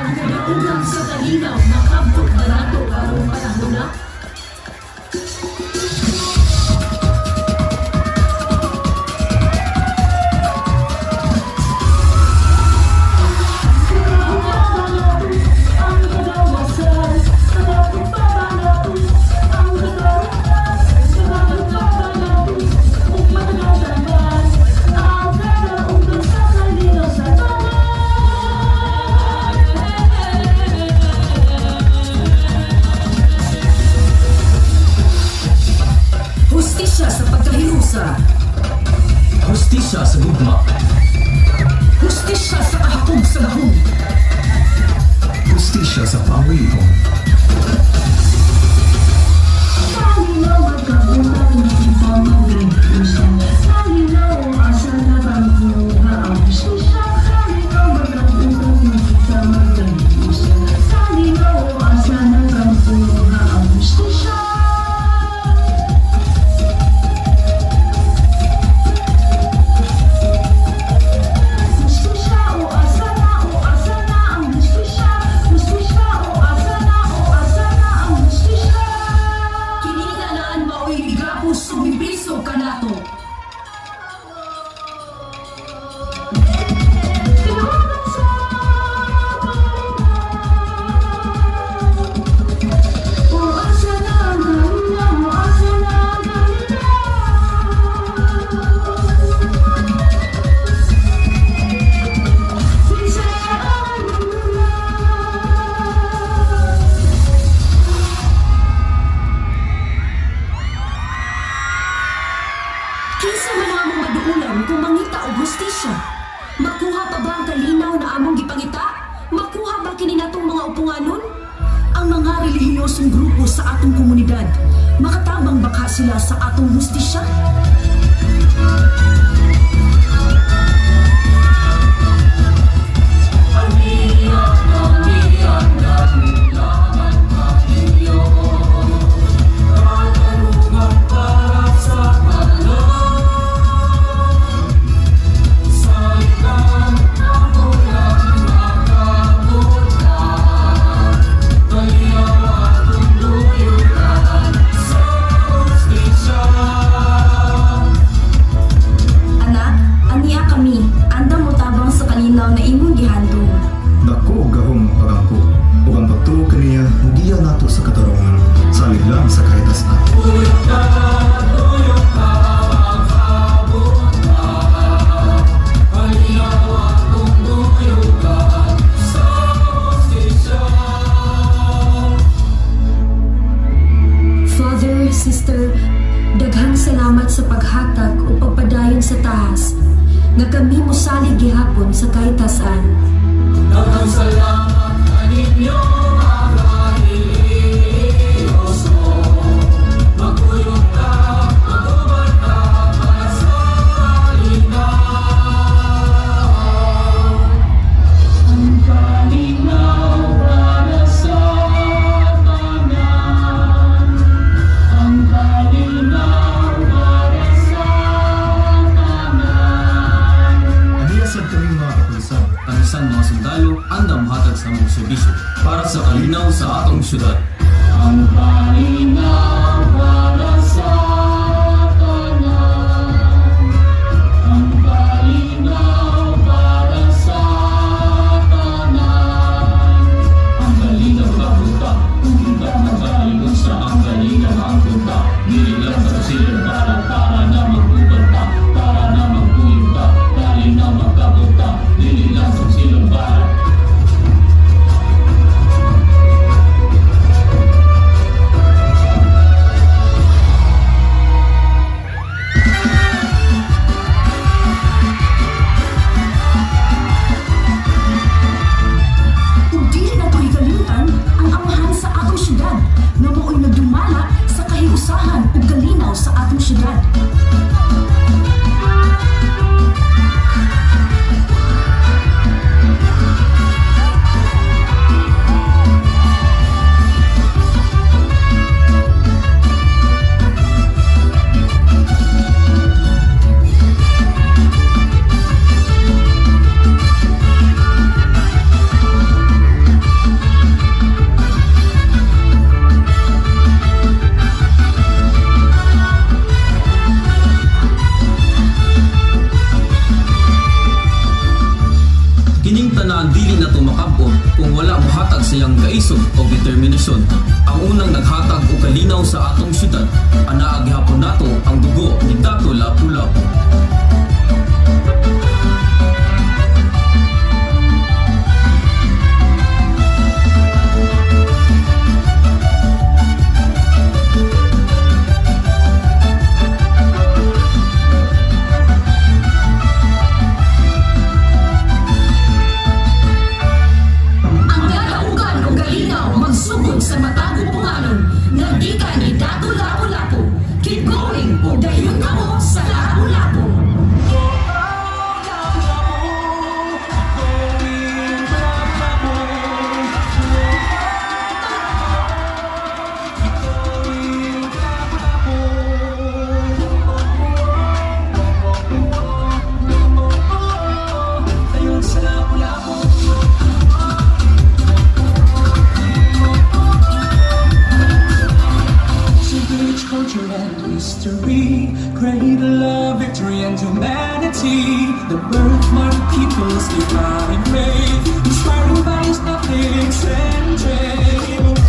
Ang kadaugan sa kalinaw, nakabot na nato karong panahon na. Hustisya sa gugma. Hustisya sa kahapog sa dahon. Hustisya sa pawilon. Kinsa man ang among maduulan kung mangita og hustisya? Makuha pa ba ang kalinaw na among gipangita? Makuha ba kini natong mga upunganon? Ang mga relihiyosong grupo sa atong komunidad, makatabang baka sila sa atong hustisya? Sister, daghang salamat sa paghatag o pagpadayon sa taas nga kami mosalig gihapon sa kahitasan. Daghang salamat kaninyo mga religyoso. Maguyog ka, magubad ka para sa kalinaw. Ang kalinaw para sa Anisan mga sundalo, andam hatag sa mga serbisyo para sa kalinaw sa atong syudad. Ang kalinaw para sa tanan. Ang kalinaw para sa tanan. Ang kalinaw na punta, kung hindi magkalingon sa ang kalinaw ang punta. Nilang sa silang para na magbubanta, para na magbuyuta, kalinaw magkabunta. Nilang sa silang para. kung wala mohatag sa iyang kaisog o determinasyon. Ang unang naghatag o kalinaw sa atong syudad, anaa gihapon nato ang dugo ni Dato Lapu-Lapu. Sa matang upunganon, nagika ni Dato Lapu-Lapu, keep going o dayon ka mo sa Lapu-Lapu. Culture and history, great love, victory and humanity, the birthmark people's divine faith, inspiring by its ethics and trade.